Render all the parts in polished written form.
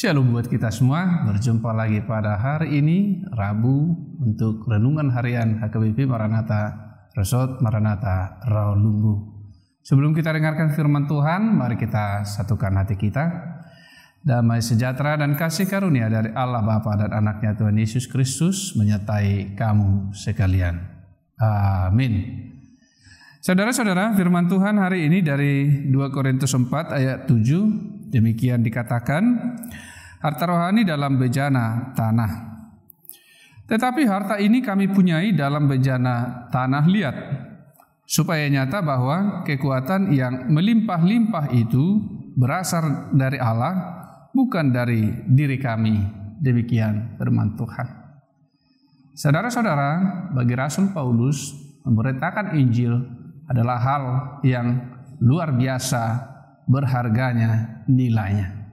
Shalom buat kita semua, berjumpa lagi pada hari ini, Rabu, untuk renungan harian HKBP Maranatha, Resort Maranatha, Rawalumbu. Sebelum kita dengarkan firman Tuhan, mari kita satukan hati kita. Damai sejahtera dan kasih karunia dari Allah Bapa dan Anaknya Tuhan Yesus Kristus menyertai kamu sekalian. Amin. Saudara-saudara, firman Tuhan hari ini dari 2 Korintus 4 ayat 7, demikian dikatakan, harta rohani dalam bejana tanah. Tetapi harta ini kami punyai dalam bejana tanah liat, supaya nyata bahwa kekuatan yang melimpah-limpah itu berasal dari Allah, bukan dari diri kami. Demikian firman Tuhan. Saudara-saudara, bagi Rasul Paulus, memberitakan Injil adalah hal yang luar biasa berharganya nilainya.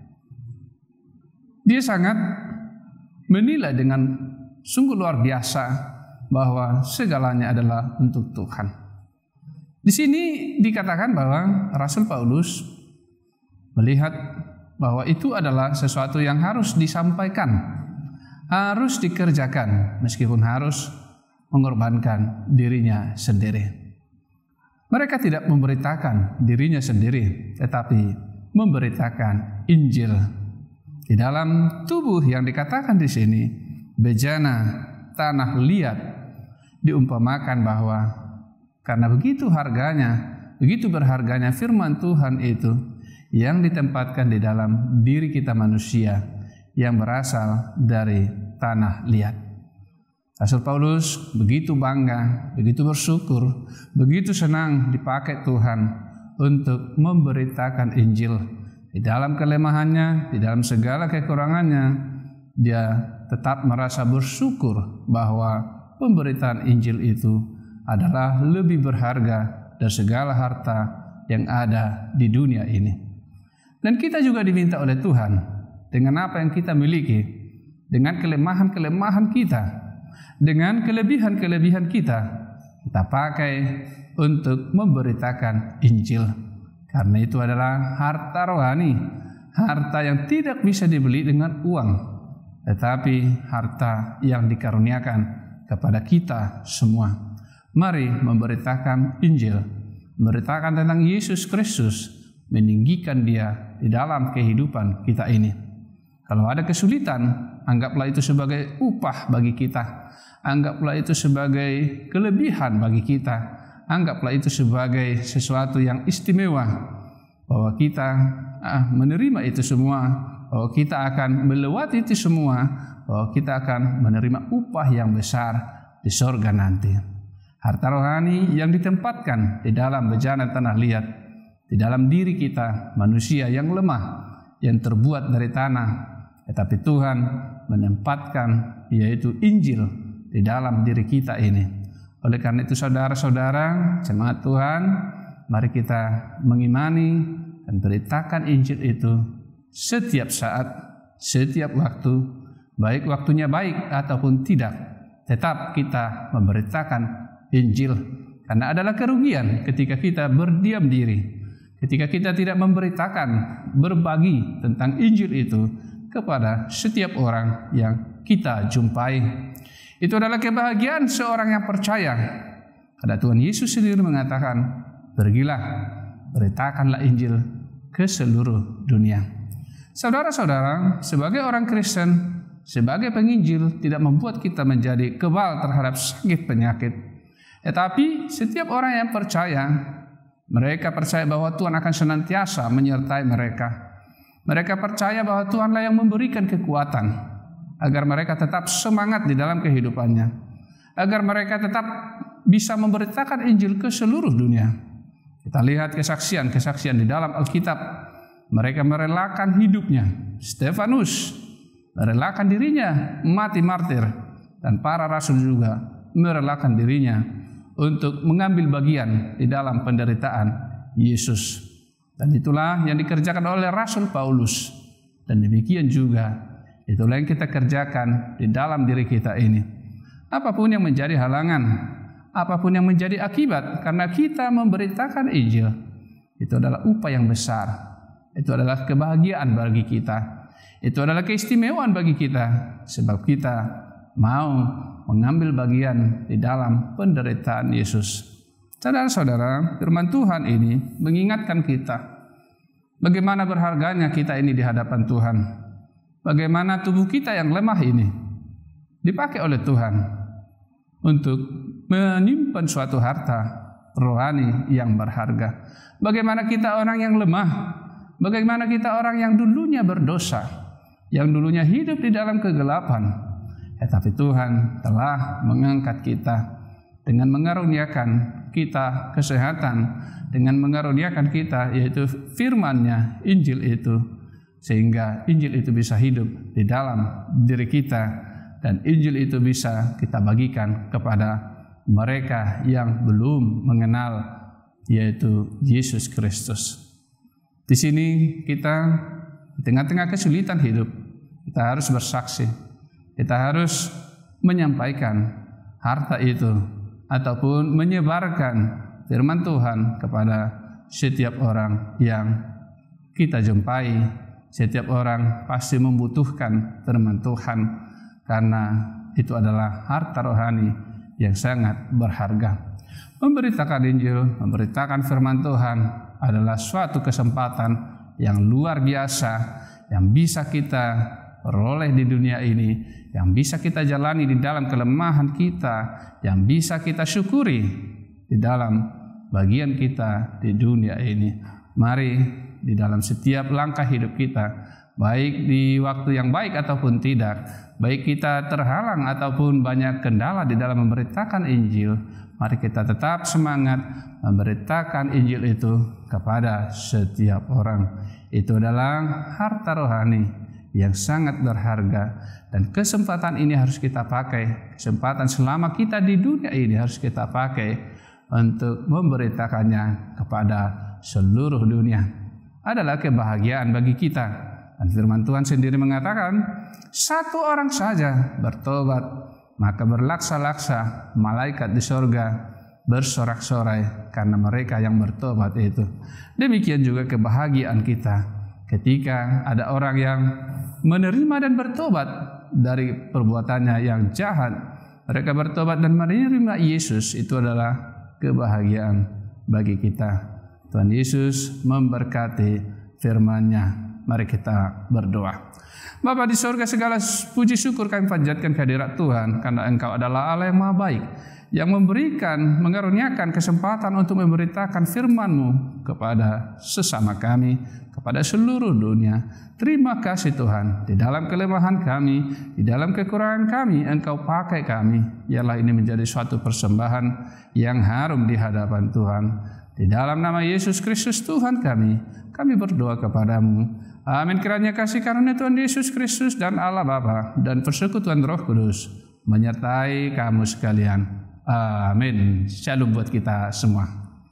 Dia sangat menilai dengan sungguh luar biasa bahwa segalanya adalah untuk Tuhan. Di sini dikatakan bahwa Rasul Paulus melihat bahwa itu adalah sesuatu yang harus disampaikan, harus dikerjakan, meskipun harus mengorbankan dirinya sendiri. Mereka tidak memberitakan dirinya sendiri, tetapi memberitakan Injil. Di dalam tubuh yang dikatakan di sini, bejana tanah liat, diumpamakan bahwa karena begitu harganya, begitu berharganya firman Tuhan itu yang ditempatkan di dalam diri kita manusia yang berasal dari tanah liat. Rasul Paulus begitu bangga, begitu bersyukur, begitu senang dipakai Tuhan untuk memberitakan Injil. Di dalam kelemahannya, di dalam segala kekurangannya, dia tetap merasa bersyukur bahwa pemberitaan Injil itu adalah lebih berharga dari segala harta yang ada di dunia ini. Dan kita juga diminta oleh Tuhan dengan apa yang kita miliki, dengan kelemahan-kelemahan kita, dengan kelebihan-kelebihan kita pakai untuk memberitakan Injil. Karena itu adalah harta rohani, harta yang tidak bisa dibeli dengan uang, tetapi harta yang dikaruniakan kepada kita semua. Mari memberitakan Injil, memberitakan tentang Yesus Kristus, meninggikan Dia di dalam kehidupan kita ini. Kalau ada kesulitan, anggaplah itu sebagai upah bagi kita. Anggaplah itu sebagai kelebihan bagi kita. Anggaplah itu sebagai sesuatu yang istimewa. Bahwa kita menerima itu semua. Bahwa kita akan melewati itu semua. Bahwa kita akan menerima upah yang besar di sorga nanti. Harta rohani yang ditempatkan di dalam bejana tanah liat. Di dalam diri kita, manusia yang lemah, yang terbuat dari tanah. Tetapi Tuhan menempatkan yaitu Injil di dalam diri kita ini. Oleh karena itu saudara-saudara, jemaat Tuhan, mari kita mengimani dan beritakan Injil itu setiap saat, setiap waktu, baik waktunya baik ataupun tidak. Tetap kita memberitakan Injil, karena adalah kerugian ketika kita berdiam diri, ketika kita tidak memberitakan, berbagi tentang Injil itu kepada setiap orang yang kita jumpai. Itu adalah kebahagiaan seorang yang percaya. Karena Tuhan Yesus sendiri mengatakan, pergilah, beritakanlah Injil ke seluruh dunia. Saudara-saudara, sebagai orang Kristen, sebagai penginjil tidak membuat kita menjadi kebal terhadap sakit penyakit. Tetapi setiap orang yang percaya, mereka percaya bahwa Tuhan akan senantiasa menyertai mereka. Mereka percaya bahwa Tuhanlah yang memberikan kekuatan agar mereka tetap semangat di dalam kehidupannya, agar mereka tetap bisa memberitakan Injil ke seluruh dunia. Kita lihat kesaksian-kesaksian di dalam Alkitab. Mereka merelakan hidupnya. Stefanus merelakan dirinya mati martir, dan para rasul juga merelakan dirinya untuk mengambil bagian di dalam penderitaan Yesus. Dan itulah yang dikerjakan oleh Rasul Paulus. Dan demikian juga itulah yang kita kerjakan di dalam diri kita ini. Apapun yang menjadi halangan, apapun yang menjadi akibat karena kita memberitakan Injil, itu adalah upah yang besar. Itu adalah kebahagiaan bagi kita. Itu adalah keistimewaan bagi kita, sebab kita mau mengambil bagian di dalam penderitaan Yesus. Saudara-saudara, firman Tuhan ini mengingatkan kita bagaimana berharganya kita ini di hadapan Tuhan. Bagaimana tubuh kita yang lemah ini dipakai oleh Tuhan untuk menyimpan suatu harta rohani yang berharga. Bagaimana kita orang yang lemah, bagaimana kita orang yang dulunya berdosa, yang dulunya hidup di dalam kegelapan, tetapi Tuhan telah mengangkat kita dengan mengaruniakan kita kesehatan, dengan mengaruniakan kita yaitu firman-Nya, Injil itu, sehingga Injil itu bisa hidup di dalam diri kita, dan Injil itu bisa kita bagikan kepada mereka yang belum mengenal yaitu Yesus Kristus. Di sini kita di tengah-tengah kesulitan hidup, kita harus bersaksi, kita harus menyampaikan harta itu ataupun menyebarkan firman Tuhan kepada setiap orang yang kita jumpai. Setiap orang pasti membutuhkan firman Tuhan, karena itu adalah harta rohani yang sangat berharga. Memberitakan Injil, memberitakan firman Tuhan adalah suatu kesempatan yang luar biasa yang bisa kita peroleh di dunia ini, yang bisa kita jalani di dalam kelemahan kita, yang bisa kita syukuri di dalam bagian kita di dunia ini. Mari di dalam setiap langkah hidup kita, baik di waktu yang baik ataupun tidak, baik kita terhalang ataupun banyak kendala di dalam memberitakan Injil, mari kita tetap semangat memberitakan Injil itu kepada setiap orang. Itu adalah harta rohani yang sangat berharga, dan kesempatan ini harus kita pakai. Kesempatan selama kita di dunia ini harus kita pakai untuk memberitakannya kepada seluruh dunia. Adalah kebahagiaan bagi kita. Dan firman Tuhan sendiri mengatakan, satu orang saja bertobat, maka berlaksa-laksa malaikat di sorga bersorak-sorai karena mereka yang bertobat itu. Demikian juga kebahagiaan kita ketika ada orang yang menerima dan bertobat dari perbuatannya yang jahat. Mereka bertobat dan menerima Yesus. Itu adalah kebahagiaan bagi kita. Tuhan Yesus memberkati firman-Nya. Mari kita berdoa. Bapa di sorga, segala puji syukur kami panjatkan kehadirat Tuhan, karena Engkau adalah Allah yang Maha Baik, yang memberikan, mengaruniakan kesempatan untuk memberitakan firman-Mu kepada sesama kami, kepada seluruh dunia. Terima kasih Tuhan, di dalam kelemahan kami, di dalam kekurangan kami, Engkau pakai kami. Biarlah ini menjadi suatu persembahan yang harum di hadapan Tuhan. Di dalam nama Yesus Kristus Tuhan kami berdoa kepadamu. Amin. Kiranya kasih karunia Tuhan Yesus Kristus dan Allah Bapa dan persekutuan Roh Kudus menyertai kamu sekalian. Amin. Shalom buat kita semua.